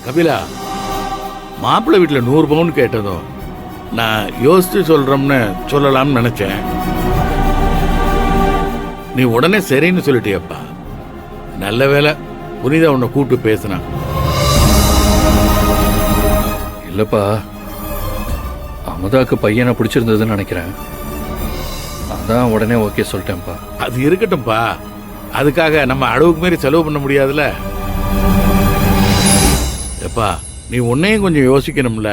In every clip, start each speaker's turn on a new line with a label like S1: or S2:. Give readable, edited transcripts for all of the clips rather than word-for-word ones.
S1: கபிலா, மாப்பிள்ளை வீட்டில் 100 பவுன் கேட்டதும் நான் யோசிச்சு சொல்றோம்னு சொல்லலாம்னு நினைச்சேன். நீ உடனே சரின்னு சொல்லிட்டியப்பா. நல்ல வேலை புனிதா உன்னை கூப்பிட்டு பேசினான்.
S2: இல்லப்பா, அமுதாக்கு பையனை பிடிச்சிருந்ததுன்னு நினைக்கிறேன். அதான் உடனே ஓகே சொல்லிட்டேன்ப்பா.
S1: அது இருக்கட்டும்பா, அதுக்காக நம்ம அளவுக்கு மீறி செலவு பண்ண முடியாதுல்ல. எப்பா, நீ உன்னையும் கொஞ்சம் யோசிக்கணும்ல.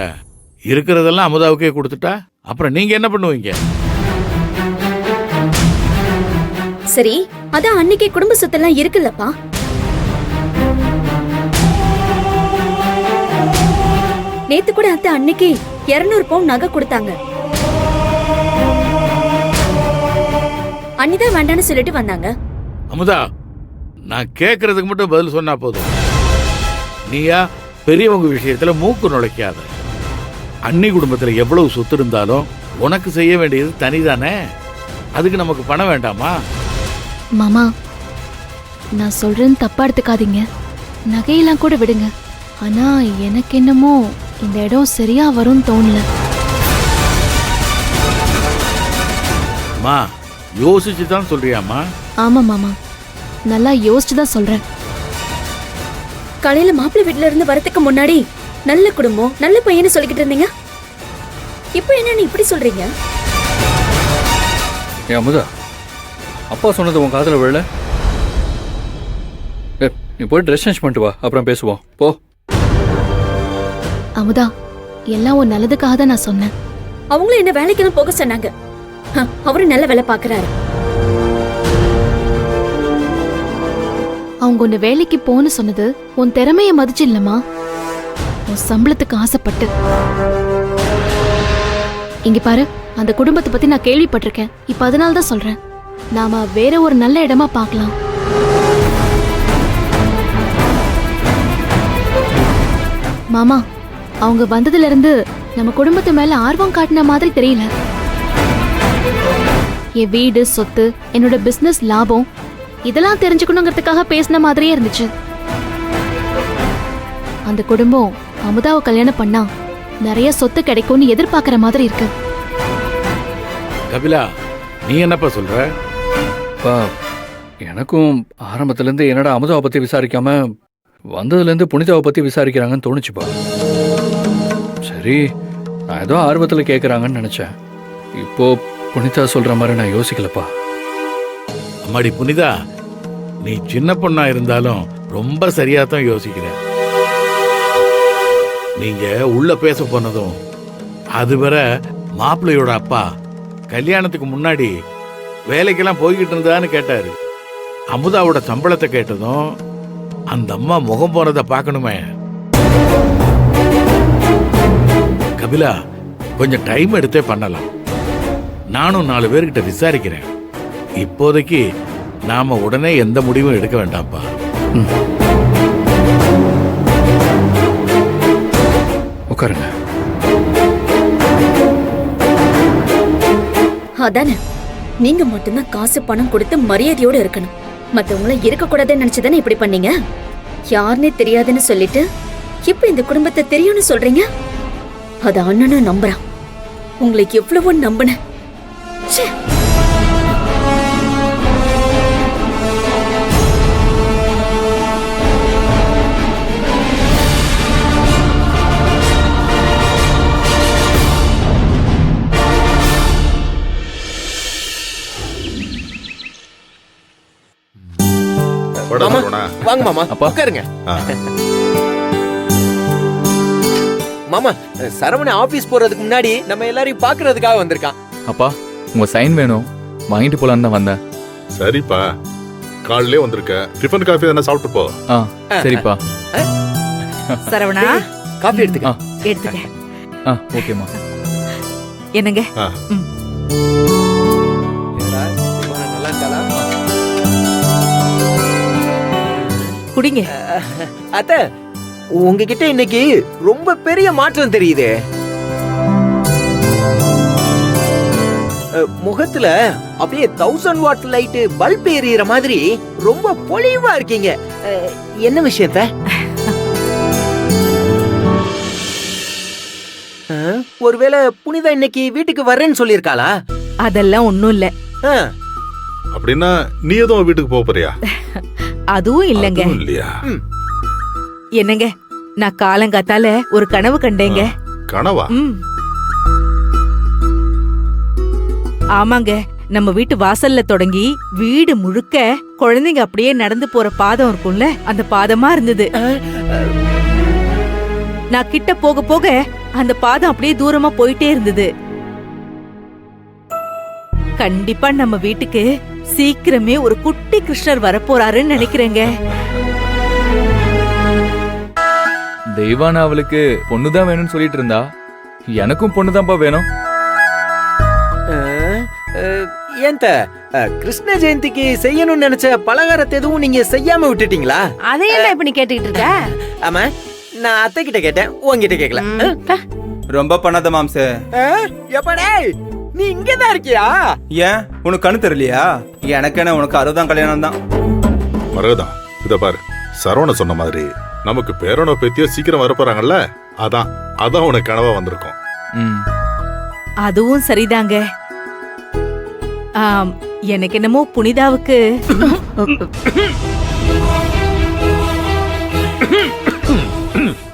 S1: இருக்கிறதெல்லாம் அமுதாவுக்கே கொடுத்துட்டா அப்புறம் நீங்க என்ன பண்ணுவீங்க?
S3: சரி, அதான் அன்னைக்கே குடும்ப சொத்தெல்லாம் இருக்குல்லப்பா. நேத்து கூட அத்தை அன்னைக்கு 200 பவுன் நகை கொடுத்தாங்க. அன்னிதான் வேண்டான்னு சொல்லிட்டு வந்தாங்க.
S1: அமுதா, நான் கேட்கறதுக்கு மட்டும் பதில் சொன்னா போதும். நீயா பெரியவங்க விஷயத்துல மூக்கு நுழைக்காத. அண்ணி குடும்பத்துல எவ்வளவு சொத்து இருந்தாலும் உனக்கு செய்ய வேண்டியது தனிதானே. அதுக்கு நமக்கு பணம் வேண்டாமா?
S4: மாமா, நான் சொல்றேன்னு தப்பா எடுத்துக்காதீங்க. நகையெல்லாம் கூட விடுங்க. ஆனா எனக்கு என்னமோ இந்த இடம் சரியா வரும்னு தோணல.
S1: அம்மா, யோசிச்சு தான் சொல்றியாம்மா?
S4: ஆமா மாமா, நல்லா யோசிச்சு தான் சொல்றேன்.
S3: காலையில மாப்பிள்ளை வீட்டுல இருந்து வரதுக்கு முன்னாடி நல்ல குடும்பம் நல்ல பையன்னு சொல்லிக்கிட்டு இருந்தீங்க. இப்போ என்ன இப்படி சொல்றீங்க?
S2: ஏ அமுதா, அப்பா சொன்னது உன் காதுல விழல? நீ போய் ட்ரெஸ் சேஞ்ச் பண்ணிட்டு வா, அப்புறம் பேசுவோம். போ.
S4: அமுதா, எல்லாம் ஒரு நல்லதுக்காக தான் நான் சொன்னேன்.
S3: அவங்களும் என்ன வேலைக்கெல்லாம் போக சொன்னாங்க. அவரு நல்ல வேலை பாக்குறாரு.
S4: அவங்க உன்னை வேலைக்கு போன்னு சொன்னது உன் திறமைய மதிச்சு இல்லம்மா, உன் சம்பளத்துக்கு ஆசைப்பட்டு. இங்க பாரு, அந்த குடும்பத்தை பத்தி நான் கேள்விப்பட்டிருக்கேன். இப்ப அதனால தான் சொல்றேன், நாம வேற ஒரு நல்ல இடமா பார்க்கலாம். மாமா, அவங்க வந்ததுல இருந்து நம்ம குடும்பத்து மேல ஆர்வம் காட்டின மாதிரி தெரியல. என் வீடு, சொத்து, என்னோட பிசினஸ் லாபம் இதெல்லாம் தெரிஞ்சுக்கணுங்கிறதுக்காக பேசின மாதிரியே இருந்துச்சு. அந்த குடும்பம் அமுதாவை கல்யாணம் பண்ணா நிறைய சொத்து கிடைக்கும்னு எதிர்பார்க்கிற மாதிரி இருக்கு.
S1: கபிலா, நீ என்னப்பா சொல்ற?
S2: எனக்கும் ஆரம்பத்துல இருந்து என்னடா அமுதாவை பத்தி விசாரிக்காம வந்ததுல இருந்து புனிதாவை பத்தி விசாரிக்கிறாங்கன்னு தோணுச்சுப்பா. சரி, நான் ஏதோ ஆர்வத்துல கேட்கறாங்கன்னு நினைச்சேன். இப்போ புனிதா சொல்ற மாதிரி நான் யோசிக்கலப்பா.
S1: அம்மாடி புனிதா, நீ சின்ன பொண்ணா இருந்தாலும் ரொம்ப சரியா தான் யோசிக்கிற. நீங்க உள்ள பேச போனதும் அதுவரை மாப்பிள்ளையோட அப்பா கல்யாணத்துக்கு முன்னாடி வேலைக்கெல்லாம் போய்கிட்டு இருந்தான்னு கேட்டாரு. அமுதாவோட சம்பளத்தை கேட்டதும் அந்த அம்மா முகம் போனதை பார்க்கணுமே. கபிலா, கொஞ்சம் டைம் எடுத்தே பண்ணலாம். நானும் 4 பேர்கிட்ட விசாரிக்கிறேன். இப்போதைக்கு நாம உடனே எந்த முடிவும் எடுக்க வேண்டாம்ப்பா.
S2: உட்காருங்க.
S3: அதானே, நீங்க மட்டும்தான் காசு பணம் கொடுத்து மரியாதையோட இருக்கணும். மத்தவங்கள இருக்க கூடாதுன்னு நினைச்சுதானே இப்படி பண்ணீங்க. யாருன்னே தெரியாதுன்னு சொல்லிட்டு இப்ப இந்த குடும்பத்தை தெரியும்னு சொல்றீங்க. அது அண்ணனும் நம்புறான். உங்களுக்கு எவ்வளவோ நம்பின.
S5: வாங்க மாமா, உட்காருங்க. மாமா, சரவண ஆபீஸ் போறதுக்கு முன்னாடி நம்ம எல்லாரையும் பாக்குறதுக்காக வந்திருக்கான்.
S6: அப்பா, உங்க சைன் வேணும், வாங்கிட்டு போலான்னு தான் வந்தேன்.
S7: சரிப்பா, காலையிலே வந்திருக்க. டிஃபன் காஃபி தானே சாப்பிட்டு போ.
S6: சரிப்பா.
S8: சரவணா,
S5: காஃபி எடுத்துக்க.
S8: எடுத்துக்க.
S6: ஓகேம்மா.
S8: என்னங்க?
S5: நல்லா இருக்காளா?
S8: குடிங்க.
S5: அத்த, உங்ககிட்ட இன்னைக்கு ரொம்ப பெரிய மாற்றம் தெரியுது. முகத்துல அப்படியே 1000 வாட் லைட் பல்ப் எரியற மாதிரி ரொம்ப பொலிவா இருக்கீங்க. என்ன விஷயத்த? ஒருவேளை புனிதா இன்னைக்கு வீட்டுக்கு வரேன்னு சொல்லியிருக்காளா?
S8: அதெல்லாம் ஒண்ணும் இல்ல.
S5: ஆ,
S7: அப்படின்னா நீ எதுவும் வீட்டுக்கு போக போறியா?
S8: அதுவும் இல்லங்க.
S7: அதுவும் இல்லையா?
S8: என்னங்க, நான் காலங்காத்தால ஒரு கனவு கண்டேங்க.
S7: கனவா?
S8: ம். ஆமாங்க, நம்ம வீட்டு வாசல்ல தொடங்கி வீடு முழுக்க குழந்தைங்க அப்படியே நடந்து போற பாதம் இருக்கும்ல, அந்த பாதமா இருந்தது. நான் கிட்ட போக போக அந்த பாதம் அப்படியே தூரமா போயிட்டே இருந்தது. கண்டிப்பா நம்ம வீட்டுக்கு சீக்கிரமே ஒரு குட்டி கிருஷ்ணர் வரப்போறாருன்னு நினைக்கிறேங்க.
S6: தெய்வானா அவளுக்கு பொண்ணுதான் வேணும்னு சொல்லிட்டு இருந்தா, எனக்கும் பொண்ணுதான்ப்பா வேணும்.
S5: ஏன்ட்ட கிருஷ்ண ஜெயந்திக்கு செய்யணும்னு நினைச்ச பலகாரத்தை எதுவும் நீங்க செய்யாம விட்டுட்டீங்களா?
S8: அதையெல்லாம் இப்ப நீ கேட்டுக்கிட்டு இருக்க?
S5: ஆமா, நான் அத்தை கிட்ட கேட்டேன், உன்கிட்ட கேட்கல.
S9: ரொம்ப பண்ணாத மாம்சே.
S5: எப்படே நீ இங்கதான் இருக்கியா?
S9: ஏன் உனக்கு கண்ணு தெரியலையா? எனக்கு என்ன, உனக்கு 60 கல்யாணம் தான்.
S7: மரகதா, இத பாரு, சரவண சொன்ன மாதிரி நமக்கு பேரனோ பேத்தியோ சீக்கிரம் வரப்போறாங்கல்ல, அதான் உனக்கு கனவா வந்திருக்கும்.
S6: ம்.
S8: அதுவும் சரிதாங்க. எனக்கு என்னமோ புனிதாவுக்கு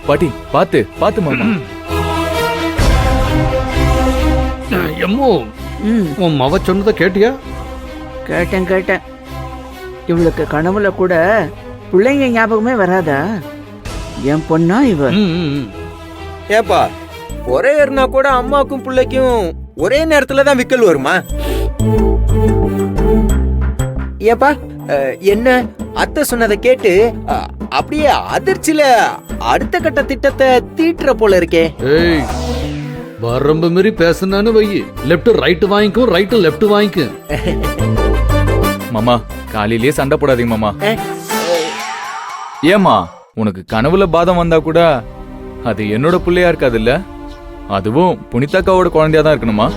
S6: பாட்டி பாத்து பாத்து மாமா.
S2: எம்மோ உன் மவ சொன்னதை கேட்டியா?
S10: கேட்டேன். இவளுக்கு கனவுல கூட பிள்ளைங்க ஞாபகமே வராதா? என் பொண்ணா இவ?
S5: ஏப்பா, ஒரே ஏறினா கூட அம்மாக்கும் பிள்ளைக்கும் ஒரே நேரத்துல தான் விக்கல் வருமா? ஏப்பா, என்ன அத்தை சொன்னதை கேட்டு அப்படியே அதிர்ச்சியில அடுத்த கட்ட திட்டத்தை தீட்டுற போல இருக்கே.
S2: ஏய், வரம்பு மீறி பேசுனான்னு வை, லெஃப்ட் ரைட் வாங்கிக்கும், ரைட் லெஃப்ட் வாங்கிக்கும்.
S6: மாமா காலையிலேயே சண்டை போடாதீங்க மாமா. ஏமா, உனக்கு கனவுல பாதம் வந்தா கூட அது என்னோட பிள்ளையா இருக்காது இல்ல, அதுவும் புனிதாக்காவோட குழந்தையா தான் இருக்கணுமா?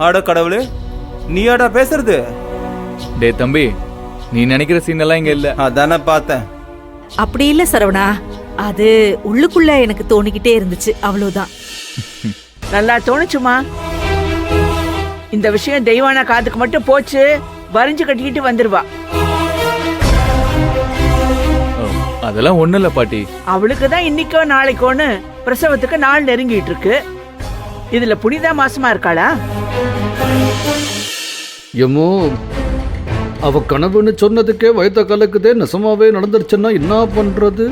S9: ஆட கடவுளே, நீயாடா பேசுறது?
S6: டே தம்பி, நீ நினைக்கிற சீன் எல்லாம் இங்க இல்ல.
S9: அதானே பார்த்தேன்.
S8: அப்படி இல்ல சரவணா, அது உள்ளுக்குள்ள எனக்கு தோணிக்கிட்டே இருந்துச்சு, அவ்வளவுதான்.
S10: நல்லா தோணுச்சுமா. இந்த விஷயம் தெய்வானா காதுக்கு மட்டும் போச்சு, வரைஞ்சு கட்டிக்கிட்டு வந்துருவா.
S6: ஓ, அதெல்லாம் ஒண்ணு இல்ல பாட்டி.
S10: அவளுக்கு தான் இன்னைக்கோ நாளைக்கோன்னு பிரசவத்துக்கு நாள் நெருங்கிட்டு இருக்கு. இதுல புனிதா மாசமா இருக்காளா?
S2: எம்மோ, அவ கனவுன்னு சொன்னதுக்கே வயத்த கலக்குதே, நெசமாவே நடந்துருச்சுன்னா என்ன பண்றது?